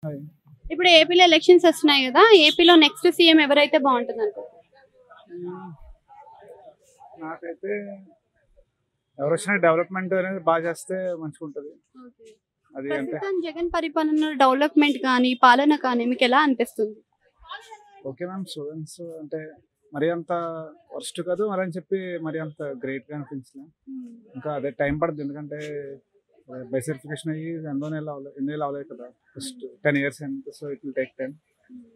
Hi. ఇప్పుడు ఏపీలో elections వస్తున్నాయి కదా! ఏపీలో నెక్స్ట్ సీఎం ఎవరైతే బావుంటుందనుకుంటున్నారు? హ్మ్. నాకైతే ఎవరొచ్చినా డెవలప్‌మెంట్ అనేది చేస్తే మంచిగుంటది. ఓకే. అది అంటే ప్రస్తుతం జగన్ పరిపాలనలో డెవలప్‌మెంట్ కానీ, పాలన కానీ మీకెలా అనిపిస్తుంది? Okay ma'am. స్టూడెంట్స్ అంటే మరీ అంత వరస్ట్ కాదు. మరి అని చెప్పి మరీ అంత గ్రేట్‌గా అనిపించలే. ఇంకా అదే టైం పడుద్ది. ఎందుకంటే బై సర్టిఫికేషన్ అయ్యి ఎన్ని నెలలు అవ్వలేదు కదా! జస్ట్ 10 ఇయర్స్ అయింది. So, it will take time.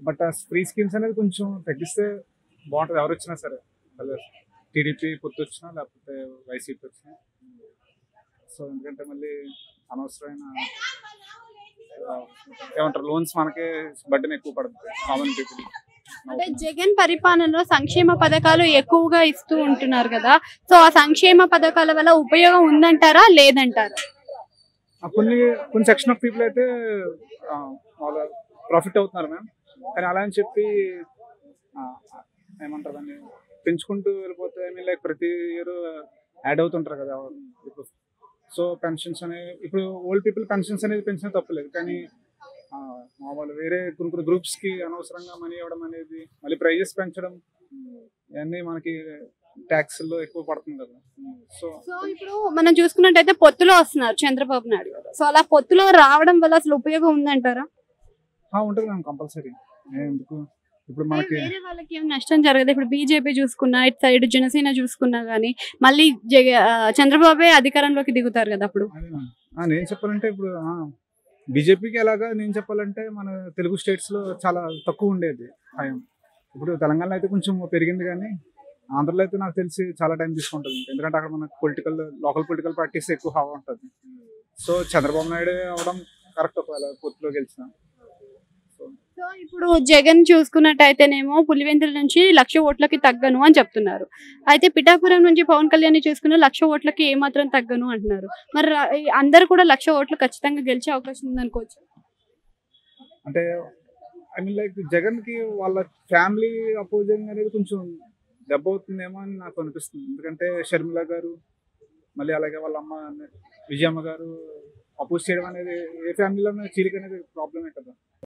But ఆ ఫ్రీ స్కీమ్స్ అనేది కొంచెం తగ్గిస్తే బావుంటది. ఎవరొచ్చినా సరే. అదే టీడీపీ పొత్తొచ్చినా లేకపోతే వైసీపీ వచ్చినా. సో, ఎందుకంటే మళ్ళీ అనవసరమైన ఏమంటారు లోన్స్ మనకే బర్డెన్ ఎక్కువ పడుతుంది కామన్ పీపుల్. అంటే జగన్ పరిపాలనలో సంక్షేమ పథకాలు ఎక్కువగా ఇస్తూ ఉంటున్నారు కదా! సో, ఆ సంక్షేమ పథకాల వల్ల ఉపయోగం ఉందంటారా? లేదంటారా? కొన్ని కొన్ని సెక్షన్ ఆఫ్ పీపుల్ అయితే వాళ్ళ ప్రాఫిట్ అవుతున్నారు మ్యామ్. కానీ అలా అని చెప్పి ఆ, ఏమంటారు దాన్ని పెంచుకుంటూ వెళ్ళిపోతే ఐ మీన్ లైక్ ప్రతి ఇయర్ యాడ్ అవుతుంటారు కదా ఇప్పుడు. సో పెన్షన్స్ అనేవి ఇప్పుడు ఓల్డ్ పీపుల్ పెన్షన్స్ అనేది పెంచిన తప్పలేదు. కానీ ఆ, మామూలు వేరే కొన్ని గ్రూప్స్కి అనవసరంగా మనీ ఇవ్వడం అనేది మళ్ళీ ప్రైజెస్ పెంచడం ఇవన్నీ మనకి ట్యాక్స్లో ఎక్కువ పడుతుంది కదా. సో సో, ఇప్పుడు మనం చూసుకున్నట్టయితే పొత్తులో వస్తున్నారు చంద్రబాబు నాయుడు గారు. సో, అలా పొత్తులో రావడం వల్ల అసలు ఉపయోగం ఉందంటారా? ఉంటుంది మ్యామ్ కంపల్సరీ. ఎందుకు ఇప్పుడు అంటే మనకి వేరే వాళ్ళకి ఏం నష్టం జరగదు. ఇప్పుడు బీజేపీ చూసుకున్నా, ఇటు సైడ్ జనసేన చూసుకున్నా గానీ, మళ్ళీ చంద్రబాబే అధికారంలోకి దిగుతారు కదా అప్పుడు. అదే మ్యామ్. నేను చెప్పాలంటే ఇప్పుడు బీజేపీకి ఎలాగా నేను చెప్పాలంటే మన తెలుగు స్టేట్స్లో చాలా తక్కువ ఉండేది టైం. ఇప్పుడు తెలంగాణలో అయితే కొంచెం పెరిగింది కానీ ఆంధ్రలో అయితే నాకు తెలిసి చాలా టైం తీసుకుంటుంది. ఎందుకంటే అక్కడ మన లోకల్ పొలిటికల్ పార్టీస్ ఎక్కువ హవా ఉంటుంది. సో చంద్రబాబు నాయుడు అవడం కరెక్ట్ ఒకవేళ పొత్తులో గెలిచిన. సో సో, ఇప్పుడు జగన్ చూసుకున్నట్టయితేనేమో పులివెందుల నుంచి 1,00,000 ఓట్లకి తగ్గను అని చెప్తున్నారు. అయితే పిఠాపురం నుంచి పవన్ కళ్యాణ్ చూసుకున్న 1,00,000 ఓట్లకి ఏమాత్రం తగ్గను అంటున్నారు. మరి అందరూ కూడా 1,00,000 ఓట్లు ఖచ్చితంగా గెలిచే అవకాశం ఉందనుకోవచ్చు. అంటే ఐ మీన్ లైక్ జగన్కి వాళ్ళ ఫ్యామిలీ అపోజింగ్ అనేది కొంచెం దెబ్బ అవుతుందేమో అని నాకు అనిపిస్తుంది. ఎందుకంటే షర్మిల గారు మళ్ళీ అలాగే వాళ్ళ అమ్మ విజయమ్మ గారు అపోజ్ చేయడం అనేది ఏ ఫ్యామిలీలోనూ చీలిక అనేది ప్రాబ్లమే కదా.